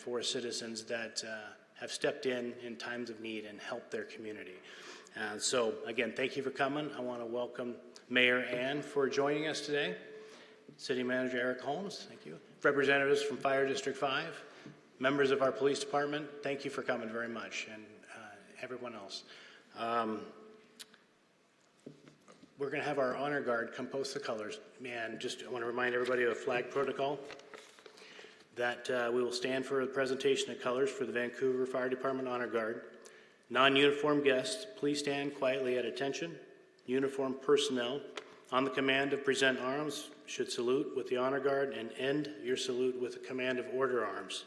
for citizens that have stepped in times of need and helped their community. So again, thank you for coming. I want to welcome Mayor Ann for joining us today. City Manager Eric Holmes, thank you. Representatives from Fire District 5, members of our police department, thank you for coming very much, and everyone else. We're going to have our honor guard come post the colors. And just I want to remind everybody of the flag protocol, that we will stand for the presentation of colors for the Vancouver Fire Department Honor Guard. Non-uniform guests, please stand quietly at attention. Uniformed personnel on the command of present arms should salute with the honor guard and end your salute with the command of order arms.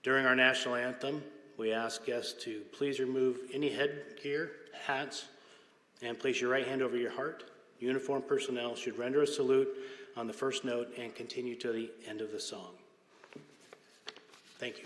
During our national anthem, we ask guests to please remove any headgear, hats, and place your right hand over your heart. Uniformed personnel should render a salute on the first note and continue to the end of the song. Thank you.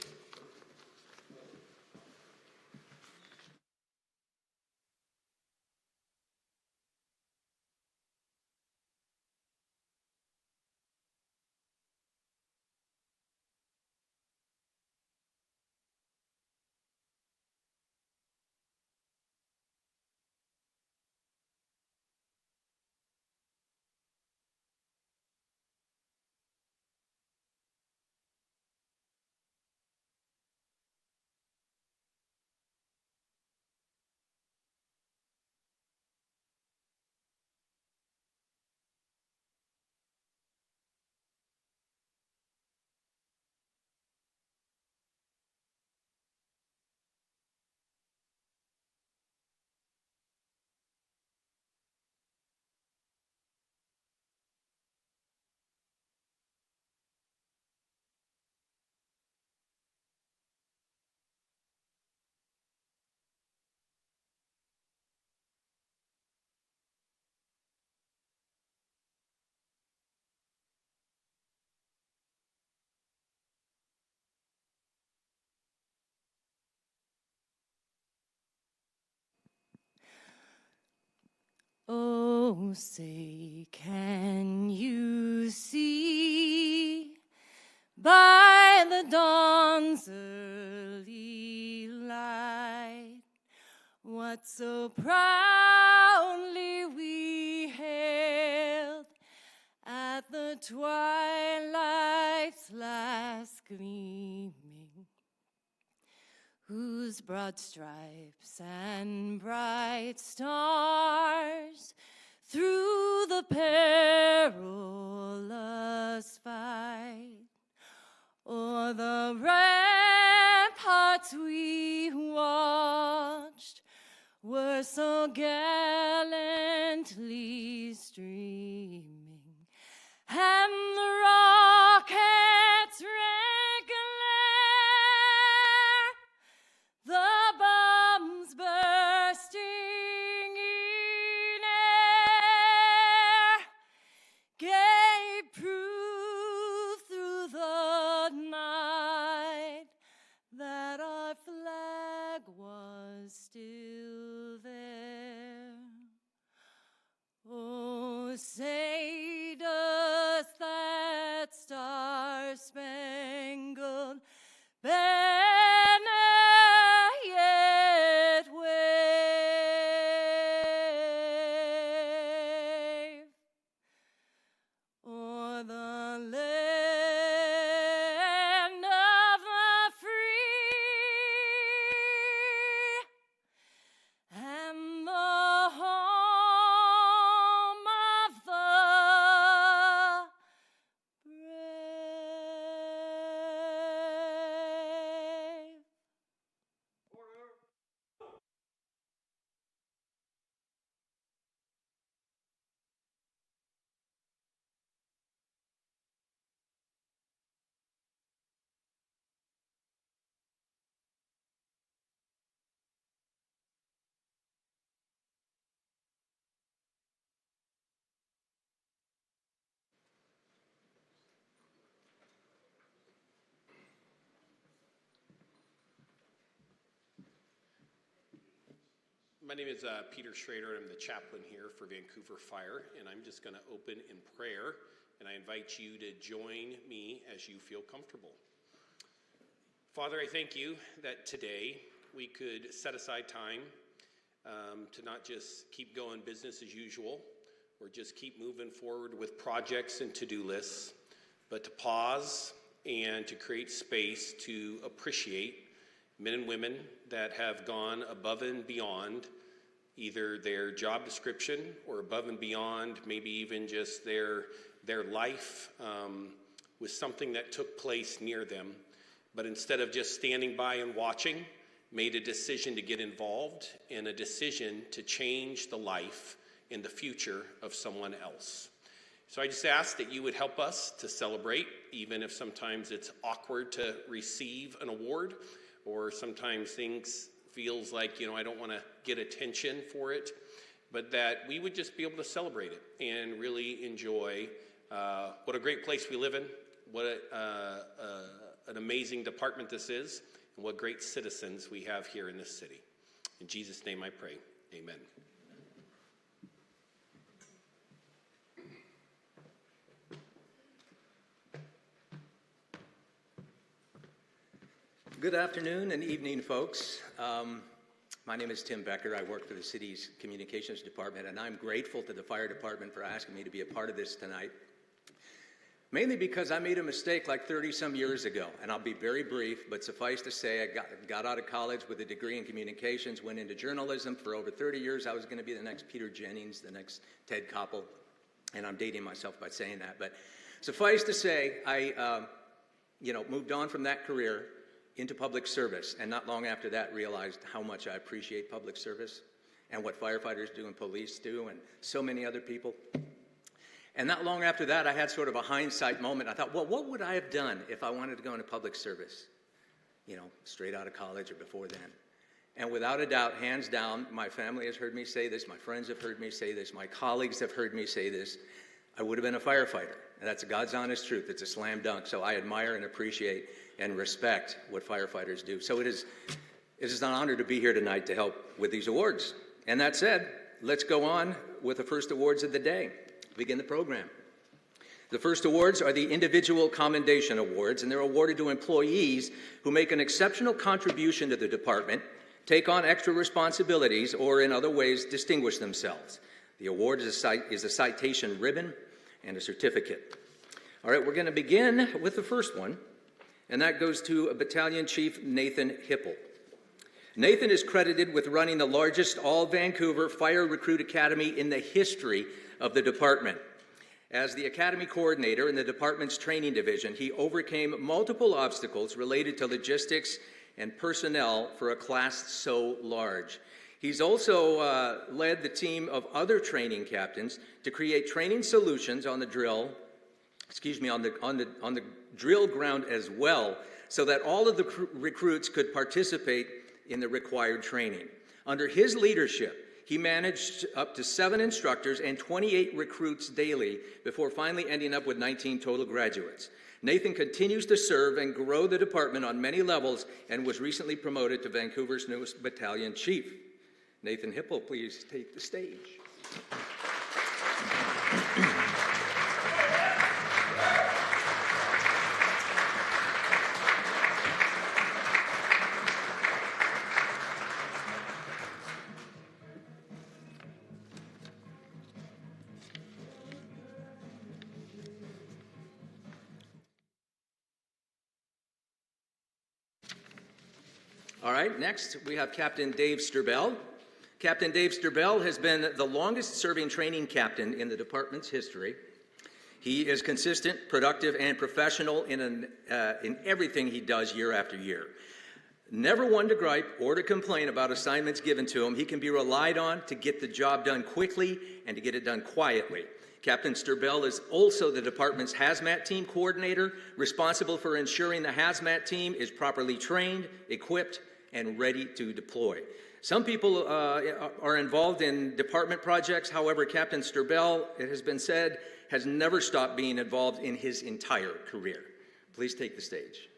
Oh, say, can you see by the dawn's early light what so proudly we hailed at the twilight's last gleaming, whose broad stripes and bright stars through the perilous fight o'er the ramparts we watched were so gallantly streaming, and the rockets rang glare, the bombs bursting in air gave proof through the night that our flag was still there. Oh, say does that star-spangled banner yet wave o'er the land of the free and the home of the brave. My name is Peter Schrader. I'm the chaplain here for Vancouver Fire, and I'm just going to open in prayer, and I invite you to join me as you feel comfortable. Father, I thank you that today we could set aside time to not just keep going business as usual or just keep moving forward with projects and to-do lists, but to pause and to create space to appreciate men and women that have gone above and beyond either their job description or above and beyond maybe even just their life with something that took place near them. But instead of just standing by and watching, made a decision to get involved and a decision to change the life and the future of someone else. So I just ask that you would help us to celebrate, even if sometimes it's awkward to receive an award, or sometimes things feels like, I don't want to get attention for it, but that we would just be able to celebrate it and really enjoy what a great place we live in, what an amazing department this is, and what great citizens we have here in this city. In Jesus' name I pray, amen. Good afternoon and evening, folks. My name is Tim Becker. I work for the city's communications department, and I'm grateful to the fire department for asking me to be a part of this tonight. Mainly because I made a mistake like 30-some years ago, and I'll be very brief, but suffice to say I got out of college with a degree in communications, went into journalism. For over 30 years, I was going to be the next Peter Jennings, the next Ted Koppel, and I'm dating myself by saying that. But suffice to say, I moved on from that career into public service, and not long after that realized how much I appreciate public service and what firefighters do and police do and so many other people. And not long after that, I had sort of a hindsight moment. I thought, well, what would I have done if I wanted to go into public service, straight out of college or before then? And without a doubt, hands down, my family has heard me say this, my friends have heard me say this, my colleagues have heard me say this, I would have been a firefighter. And that's God's honest truth. It's a slam dunk. So I admire and appreciate and respect what firefighters do. So it is an honor to be here tonight to help with these awards. And that said, let's go on with the first awards of the day. Begin the program. The first awards are the Individual Commendation Awards, and they're awarded to employees who make an exceptional contribution to the department, take on extra responsibilities, or in other ways distinguish themselves. The award is a citation ribbon and a certificate. All right, we're going to begin with the first one, and that goes to Battalion Chief Nathan Hipple. Nathan is credited with running the largest all-Vancouver fire recruit academy in the history of the department. As the academy coordinator in the department's training division, he overcame multiple obstacles related to logistics and personnel for a class so large. He's also led the team of other training captains to create training solutions on the drill ground as well, so that all of the recruits could participate in the required training. Under his leadership, he managed up to 7 instructors and 28 recruits daily before finally ending up with 19 total graduates. Nathan continues to serve and grow the department on many levels and was recently promoted to Vancouver's newest battalion chief. Nathan Hipple, please take the stage. All right, next we have Captain Dave Sturbell. Captain Dave Sturbell has been the longest-serving training captain in the department's history. He is consistent, productive, and professional in everything he does year after year. Never one to gripe or to complain about assignments given to him. He can be relied on to get the job done quickly and to get it done quietly. Captain Sturbell is also the department's hazmat team coordinator, responsible for ensuring the hazmat team is properly trained, equipped, and ready to deploy. Some people are involved in department projects. However, Captain Sturbell, it has been said, has never stopped being involved in his entire career. Please take the stage.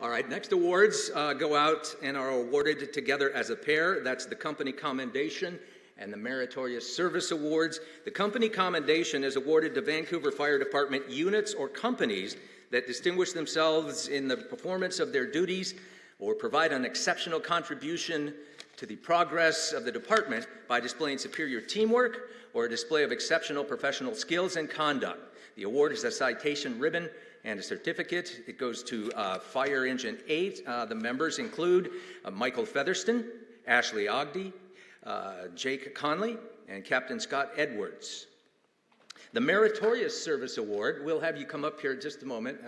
All right, next awards go out and are awarded together as a pair. That's the Company Commendation and the Meritorious Service Awards. The Company Commendation is awarded to Vancouver Fire Department units or companies that distinguish themselves in the performance of their duties or provide an exceptional contribution to the progress of the department by displaying superior teamwork or a display of exceptional professional skills and conduct. The award is a citation ribbon and a certificate. It goes to Fire Engine 8. The members include Michael Featherston, Ashley Ogden, Jake Conley, and Captain Scott Edwards. The Meritorious Service Award, we'll have you come up here in just a moment.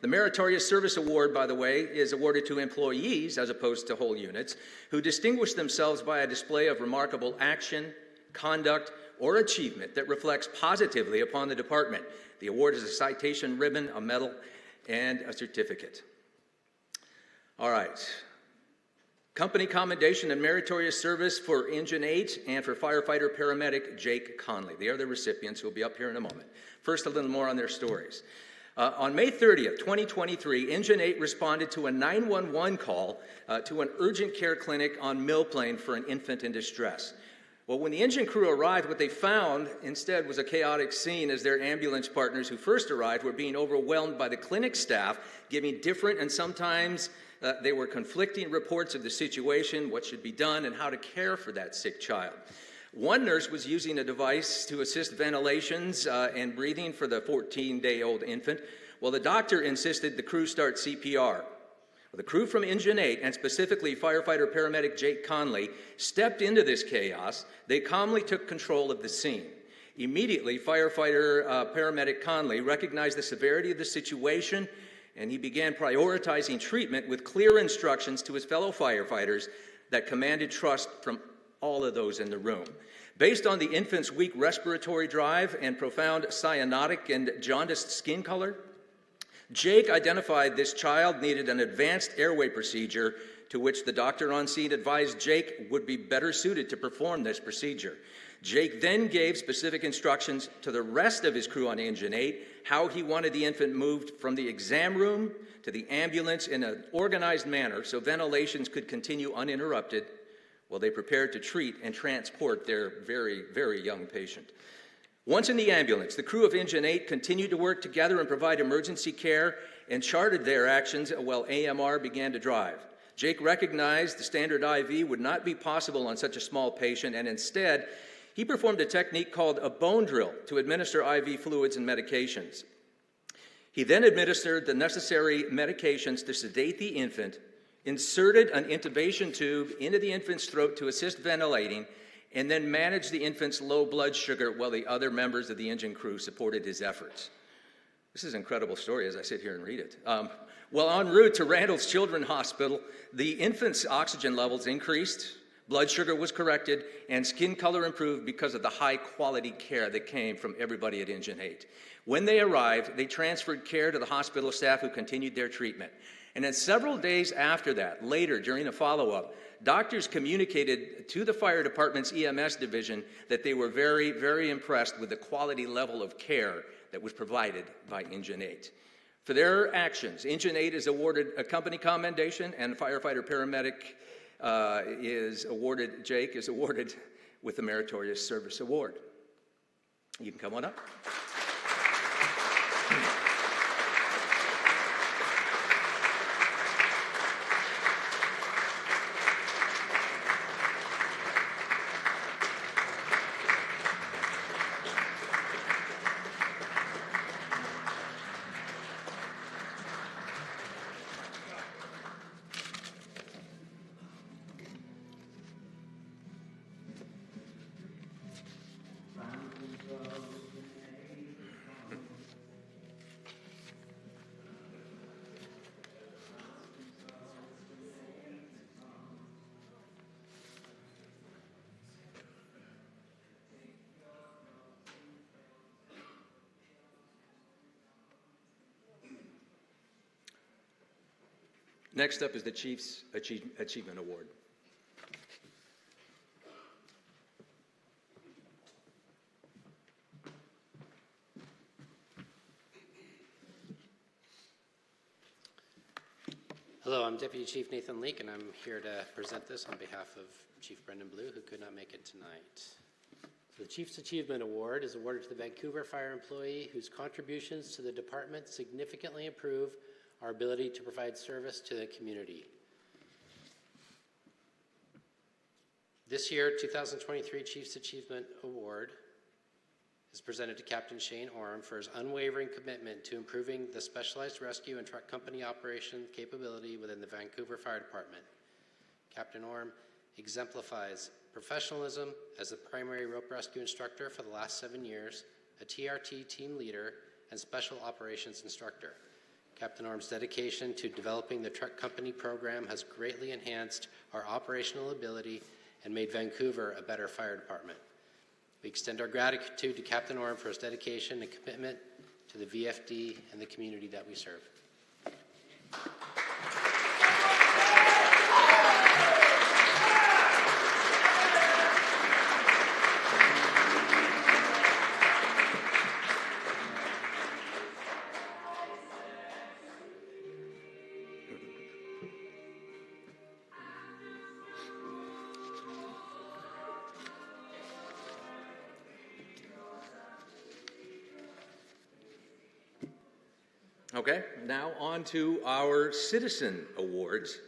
The Meritorious Service Award, by the way, is awarded to employees, as opposed to whole units, who distinguish themselves by a display of remarkable action, conduct, or achievement that reflects positively upon the department. The award is a citation ribbon, a medal, and a certificate. All right. Company Commendation and Meritorious Service for Engine 8 and for firefighter paramedic Jake Conley. They are the recipients who will be up here in a moment. First, a little more on their stories. On May 30th, 2023, Engine 8 responded to a 911 call to an urgent care clinic on Mill Plain for an infant in distress. Well, when the engine crew arrived, what they found instead was a chaotic scene as their ambulance partners who first arrived were being overwhelmed by the clinic staff, giving different and sometimes they were conflicting reports of the situation, what should be done, and how to care for that sick child. One nurse was using a device to assist ventilations and breathing for the 14-day-old infant, while the doctor insisted the crew start CPR. The crew from Engine 8, and specifically firefighter paramedic Jake Conley, stepped into this chaos. They calmly took control of the scene. Immediately, firefighter paramedic Conley recognized the severity of the situation, and he began prioritizing treatment with clear instructions to his fellow firefighters that commanded trust from all of those in the room. Based on the infant's weak respiratory drive and profound cyanotic and jaundiced skin color, Jake identified this child needed an advanced airway procedure, to which the doctor on scene advised Jake would be better suited to perform this procedure. Jake then gave specific instructions to the rest of his crew on Engine 8 how he wanted the infant moved from the exam room to the ambulance in an organized manner so ventilations could continue uninterrupted while they prepared to treat and transport their very, very young patient. Once in the ambulance, the crew of Engine 8 continued to work together and provide emergency care and charted their actions while AMR began to drive. Jake recognized the standard IV would not be possible on such a small patient, and instead, he performed a technique called a bone drill to administer IV fluids and medications. He then administered the necessary medications to sedate the infant, inserted an intubation tube into the infant's throat to assist ventilating, and then managed the infant's low blood sugar while the other members of the engine crew supported his efforts. This is an incredible story as I sit here and read it. While en route to Randall's Children's Hospital, the infant's oxygen levels increased, blood sugar was corrected, and skin color improved because of the high-quality care that came from everybody at Engine 8. When they arrived, they transferred care to the hospital staff who continued their treatment. And then several days after that, later during a follow-up, doctors communicated to the fire department's EMS division that they were very, very impressed with the quality level of care that was provided by Engine 8. For their actions, Engine 8 is awarded a company commendation, and firefighter paramedic Jake is awarded with the Meritorious Service Award. You can come on up. Next up is the Chief's Achievement Award. Hello, I'm Deputy Chief Nathan Leake, and I'm here to present this on behalf of Chief Brendan Blue, who could not make it tonight. So the Chief's Achievement Award is awarded to the Vancouver Fire employee whose contributions to the department significantly improve our ability to provide service to the community. This year, 2023 Chief's Achievement Award is presented to Captain Shane Orm for his unwavering commitment to improving the specialized rescue and truck company operation capability within the Vancouver Fire Department. Captain Orm exemplifies professionalism as the primary rope rescue instructor for the last 7 years, a TRT team leader, and special operations instructor. Captain Orm's dedication to developing the truck company program has greatly enhanced our operational ability and made Vancouver a better fire department. We extend our gratitude to Captain Orm for his dedication and commitment to the VFD and the community that we serve. Okay, now on to our Citizen Awards.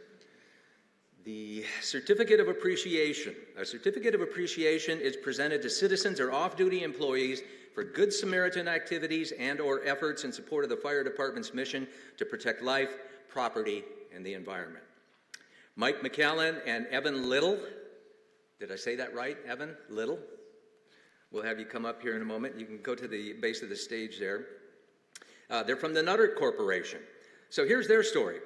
The Certificate of Appreciation. A Certificate of Appreciation is presented to citizens or off-duty employees for Good Samaritan activities and/or efforts in support of the fire department's mission to protect life, property, and the environment. Mike McAllen and Evan Little. Did I say that right, Evan? Little? We'll have you come up here in a moment. You can go to the base of the stage there. They're from the Nutter Corporation. So here's their story.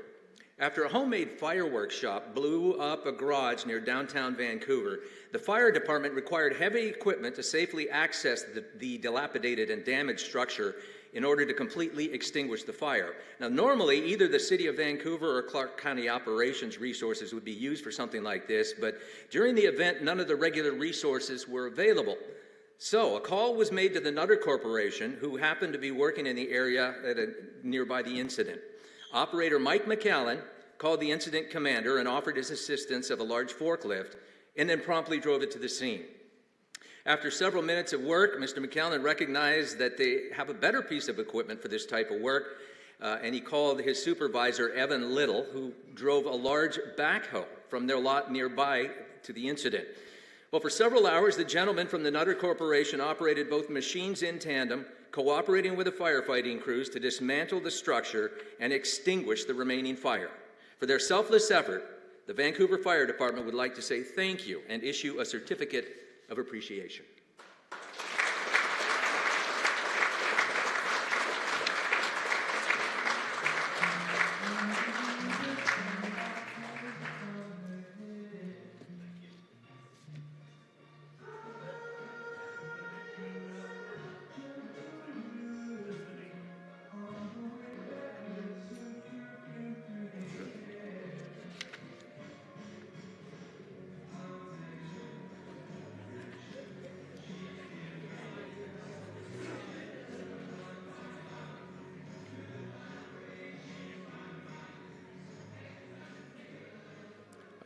After a homemade fireworks shop blew up a garage near downtown Vancouver, the fire department required heavy equipment to safely access the dilapidated and damaged structure in order to completely extinguish the fire. Now, normally, either the City of Vancouver or Clark County Operations resources would be used for something like this, but during the event, none of the regular resources were available. So a call was made to the Nutter Corporation, who happened to be working in the area nearby the incident. Operator Mike McAllen called the incident commander and offered his assistance of a large forklift, and then promptly drove it to the scene. After several minutes of work, Mr. McAllen recognized that they have a better piece of equipment for this type of work, and he called his supervisor, Evan Little, who drove a large backhoe from their lot nearby to the incident. Well, for several hours, the gentleman from the Nutter Corporation operated both machines in tandem, cooperating with the firefighting crews to dismantle the structure and extinguish the remaining fire. For their selfless effort, the Vancouver Fire Department would like to say thank you and issue a certificate of appreciation.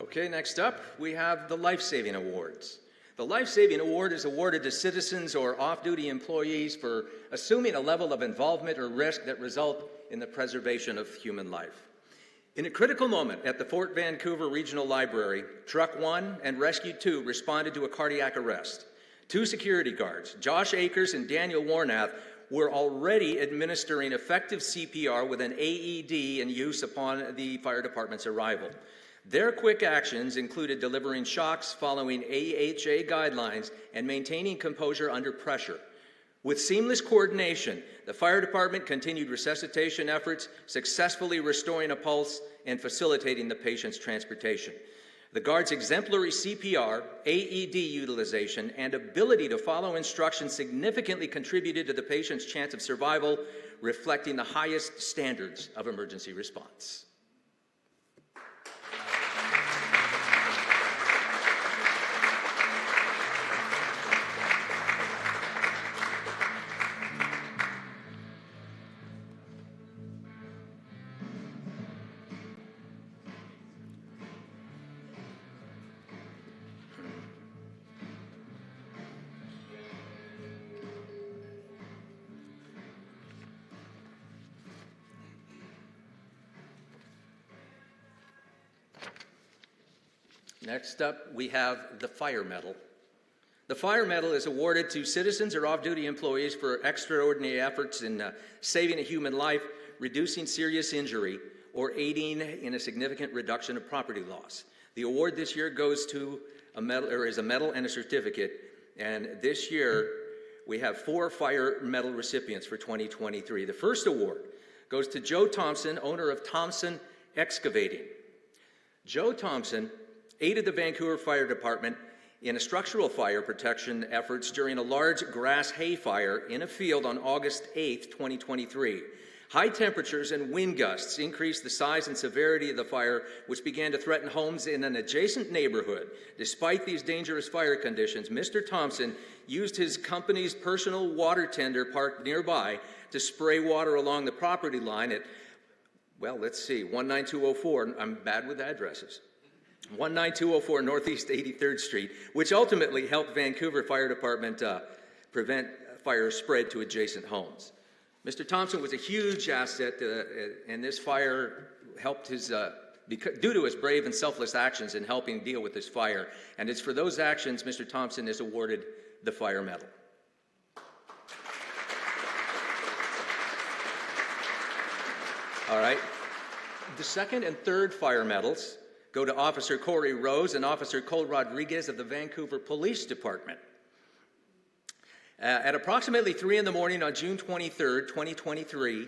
Okay, next up, we have the Life Saving Awards. The Life Saving Award is awarded to citizens or off-duty employees for assuming a level of involvement or risk that result in the preservation of human life. In a critical moment at the Fort Vancouver Regional Library, Truck 1 and Rescue 2 responded to a cardiac arrest. Two security guards, Josh Akers and Daniel Warnath, were already administering effective CPR with an AED in use upon the fire department's arrival. Their quick actions included delivering shocks following AHA guidelines and maintaining composure under pressure. With seamless coordination, the fire department continued resuscitation efforts, successfully restoring a pulse and facilitating the patient's transportation. The guards' exemplary CPR, AED utilization, and ability to follow instructions significantly contributed to the patient's chance of survival, reflecting the highest standards of emergency response. Next up, we have the Fire Medal. The Fire Medal is awarded to citizens or off-duty employees for extraordinary efforts in saving a human life, reducing serious injury, or aiding in a significant reduction of property loss. The award this year goes to a medal, or is a medal and a certificate, and this year we have 4 Fire Medal recipients for 2023. The first award goes to Joe Thompson, owner of Thompson Excavating. Joe Thompson aided the Vancouver Fire Department in a structural fire protection efforts during a large grass hay fire in a field on August 8, 2023. High temperatures and wind gusts increased the size and severity of the fire, which began to threaten homes in an adjacent neighborhood. Despite these dangerous fire conditions, Mr. Thompson used his company's personal water tender parked nearby to spray water along the property line at, well, let's see, 19204. I'm bad with addresses. 19204 Northeast 83rd Street, which ultimately helped Vancouver Fire Department prevent fire spread to adjacent homes. Mr. Thompson was a huge asset, and this fire helped his, due to his brave and selfless actions in helping deal with this fire. And it's for those actions Mr. Thompson is awarded the Fire Medal. All right. The second and third Fire Medals go to Officer Corey Rose and Officer Cole Rodriguez of the Vancouver Police Department. At approximately 3 in the morning on June 23, 2023,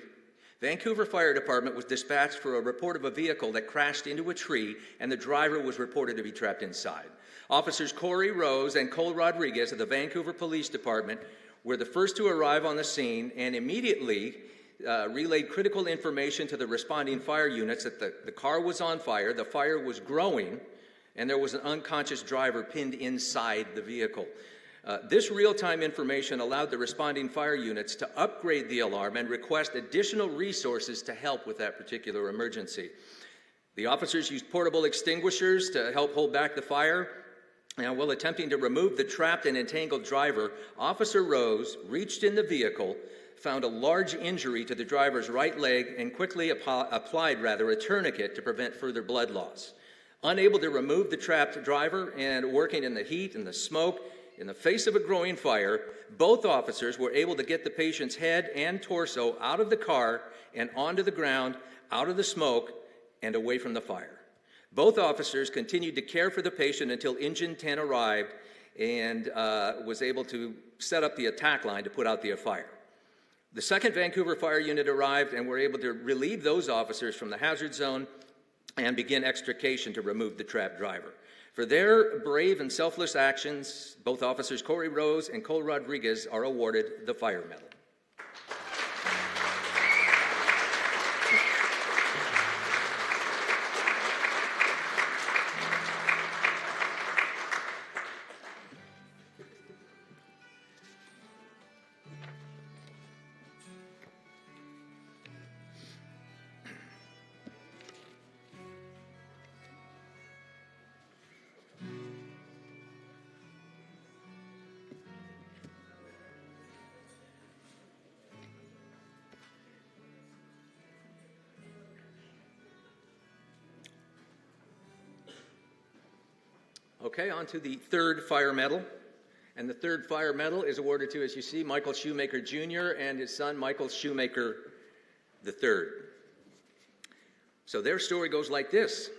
Vancouver Fire Department was dispatched for a report of a vehicle that crashed into a tree, and the driver was reported to be trapped inside. Officers Corey Rose and Cole Rodriguez of the Vancouver Police Department were the first to arrive on the scene and immediately relayed critical information to the responding fire units that the car was on fire, the fire was growing, and there was an unconscious driver pinned inside the vehicle. This real-time information allowed the responding fire units to upgrade the alarm and request additional resources to help with that particular emergency. The officers used portable extinguishers to help hold back the fire, and while attempting to remove the trapped and entangled driver, Officer Rose reached in the vehicle, found a large injury to the driver's right leg, and quickly applied a tourniquet to prevent further blood loss. Unable to remove the trapped driver and working in the heat and the smoke, in the face of a growing fire, both officers were able to get the patient's head and torso out of the car and onto the ground, out of the smoke, and away from the fire. Both officers continued to care for the patient until Engine 10 arrived and was able to set up the attack line to put out the fire. The second Vancouver Fire Unit arrived and were able to relieve those officers from the hazard zone and begin extrication to remove the trapped driver. For their brave and selfless actions, both officers Corey Rose and Cole Rodriguez are awarded the Fire Medal. Okay, on to the third Fire Medal. And the third Fire Medal is awarded to, as you see, Michael Shoemaker Jr. and his son, Michael Shoemaker III. So their story goes like this.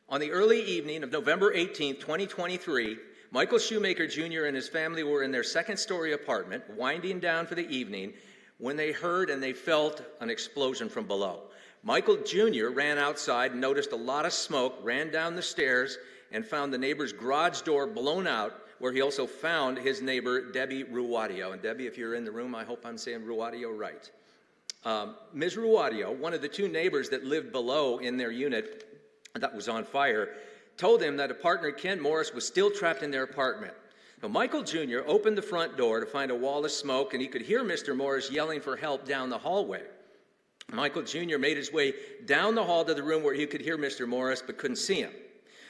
On the early evening of November 18, 2023, Michael Shoemaker Jr. and his family were in their second-story apartment, winding down for the evening, when they heard and they felt an explosion from below. Michael Jr. ran outside, noticed a lot of smoke, ran down the stairs, and found the neighbor's garage door blown out, where he also found his neighbor, Debbie Ruadio. And Debbie, if you're in the room, I hope I'm saying Ruadio right. Ms. Ruadio, one of the two neighbors that lived below in their unit that was on fire, told him that a partner, Ken Morris, was still trapped in their apartment. So Michael Jr. opened the front door to find a wall of smoke, and he could hear Mr. Morris yelling for help down the hallway. Michael Jr. made his way down the hall to the room where he could hear Mr. Morris but couldn't see him.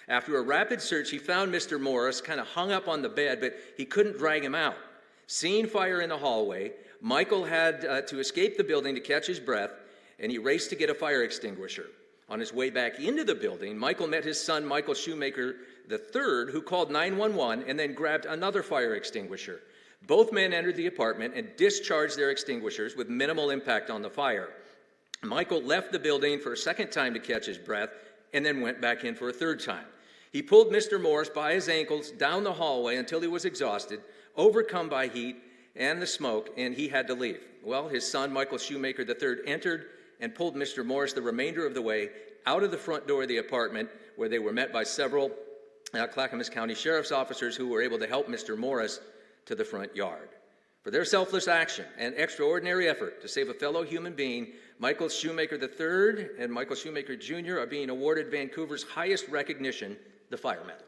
After a rapid search, he found Mr. Morris kind of hung up on the bed, but he couldn't drag him out. Seeing fire in the hallway, Michael had to escape the building to catch his breath, and he raced to get a fire extinguisher. On his way back into the building, Michael met his son, Michael Shoemaker III, who called 911 and then grabbed another fire extinguisher. Both men entered the apartment and discharged their extinguishers with minimal impact on the fire. Michael left the building for a second time to catch his breath and then went back in for a third time. He pulled Mr. Morris by his ankles down the hallway until he was exhausted, overcome by heat and the smoke, and he had to leave. Well, his son, Michael Shoemaker III, entered and pulled Mr. Morris the remainder of the way out of the front door of the apartment, where they were met by several Clackamas County Sheriff's officers who were able to help Mr. Morris to the front yard. For their selfless action and extraordinary effort to save a fellow human being, Michael Shoemaker III and Michael Shoemaker Jr. are being awarded Vancouver's highest recognition, the Fire Medal.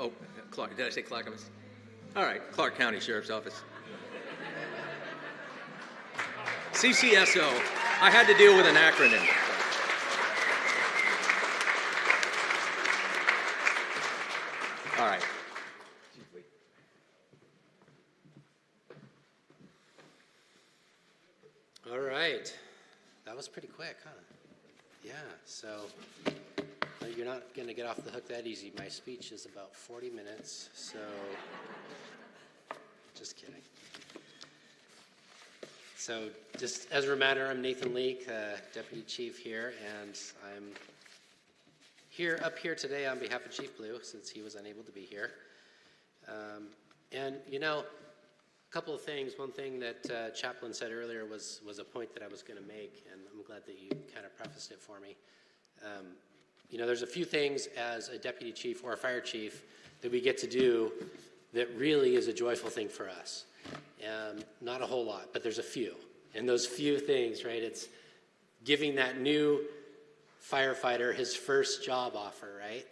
Oh, Clark, did I say Clackamas? All right, Clark County Sheriff's Office. CCSO. I had to deal with an acronym. All right. All right. That was pretty quick, huh? Yeah, so you're not going to get off the hook that easy. My speech is about 40 minutes, so just kidding. So just as a reminder, I'm Nathan Leake, Deputy Chief here, and I'm up here today on behalf of Chief Blue, since he was unable to be here. And, you know, a couple of things. One thing that Chaplain said earlier was a point that I was going to make, and I'm glad that you kind of prefaced it for me. You know, there's a few things as a deputy chief or a fire chief that we get to do that really is a joyful thing for us. Not a whole lot, but there's a few. And those few things, right, it's giving that new firefighter his first job offer, right?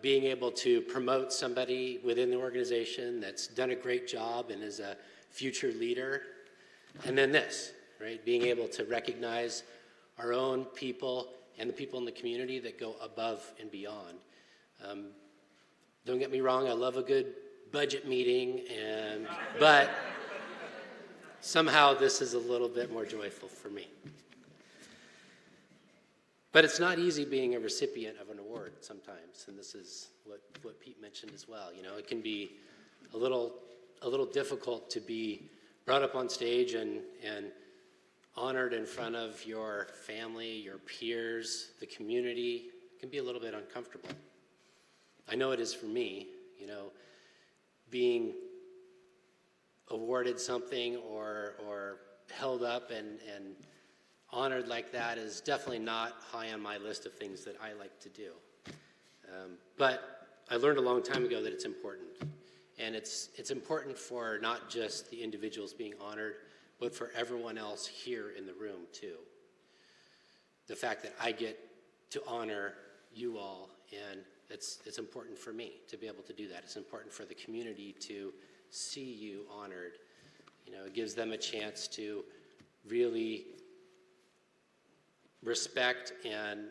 Being able to promote somebody within the organization that's done a great job and is a future leader. And then this, right, being able to recognize our own people and the people in the community that go above and beyond. Don't get me wrong, I love a good budget meeting, but somehow this is a little bit more joyful for me. But it's not easy being a recipient of an award sometimes, and this is what Pete mentioned as well. You know, it can be a little difficult to be brought up on stage and honored in front of your family, your peers, the community. It can be a little bit uncomfortable. I know it is for me, you know, being awarded something or held up and honored like that is definitely not high on my list of things that I like to do. But I learned a long time ago that it's important. And it's important for not just the individuals being honored, but for everyone else here in the room too. The fact that I get to honor you all, and it's important for me to be able to do that. It's important for the community to see you honored. You know, it gives them a chance to really respect and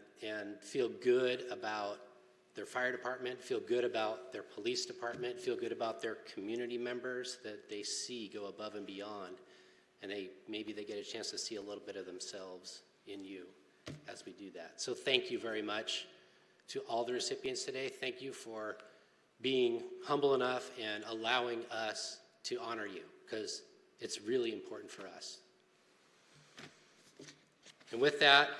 feel good about their fire department, feel good about their police department, feel good about their community members that they see go above and beyond. And maybe they get a chance to see a little bit of themselves in you as we do that. So thank you very much to all the recipients today. Thank you for being humble enough and allowing us to honor you, because it's really important for us. And with that,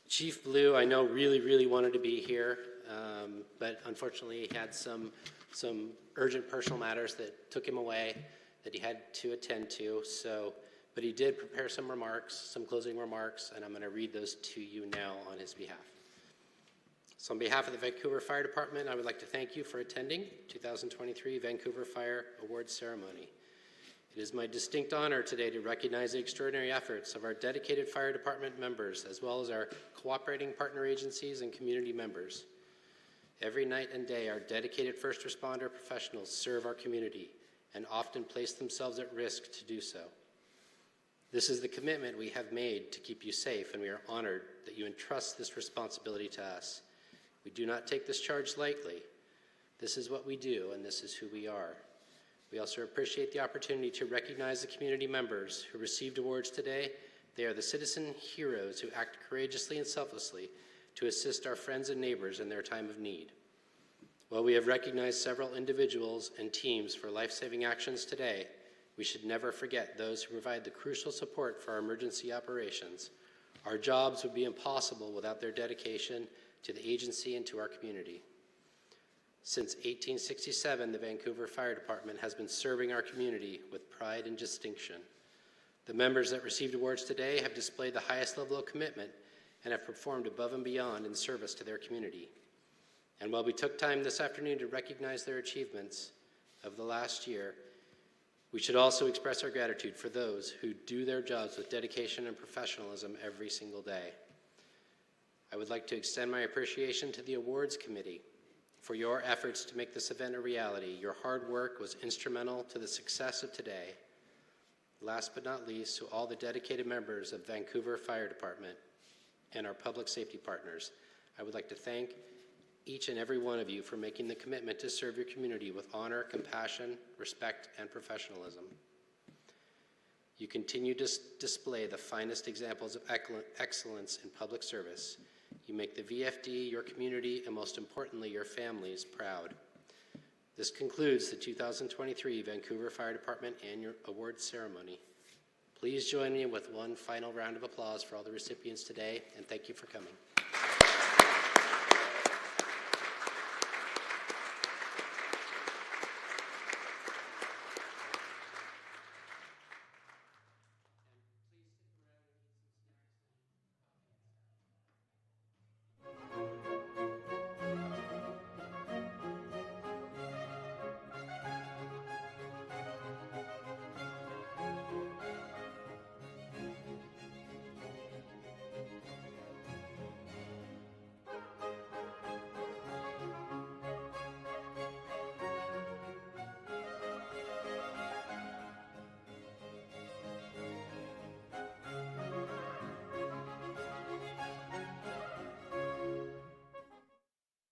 Chief Blue, I know really wanted to be here, but unfortunately he had some urgent personal matters that took him away that he had to attend to. But he did prepare some remarks, some closing remarks, and I'm going to read those to you now on his behalf. So on behalf of the Vancouver Fire Department, I would like to thank you for attending 2023 Vancouver Fire Awards Ceremony. It is my distinct honor today to recognize the extraordinary efforts of our dedicated fire department members, as well as our cooperating partner agencies and community members. Every night and day, our dedicated first responder professionals serve our community and often place themselves at risk to do so. This is the commitment we have made to keep you safe, and we are honored that you entrust this responsibility to us. We do not take this charge lightly. This is what we do, and this is who we are. We also appreciate the opportunity to recognize the community members who received awards today. They are the citizen heroes who act courageously and selflessly to assist our friends and neighbors in their time of need. While we have recognized several individuals and teams for life-saving actions today, we should never forget those who provide the crucial support for our emergency operations. Our jobs would be impossible without their dedication to the agency and to our community. Since 1867, the Vancouver Fire Department has been serving our community with pride and distinction. The members that received awards today have displayed the highest level of commitment and have performed above and beyond in service to their community. And while we took time this afternoon to recognize their achievements of the last year, we should also express our gratitude for those who do their jobs with dedication and professionalism every single day. I would like to extend my appreciation to the Awards Committee for your efforts to make this event a reality. Your hard work was instrumental to the success of today. Last but not least, to all the dedicated members of Vancouver Fire Department and our public safety partners, I would like to thank each and every one of you for making the commitment to serve your community with honor, compassion, respect, and professionalism. You continue to display the finest examples of excellence in public service. You make the VFD, your community, and most importantly, your families proud. This concludes the 2023 Vancouver Fire Department Annual Awards Ceremony. Please join me with one final round of applause for all the recipients today, and thank you for coming.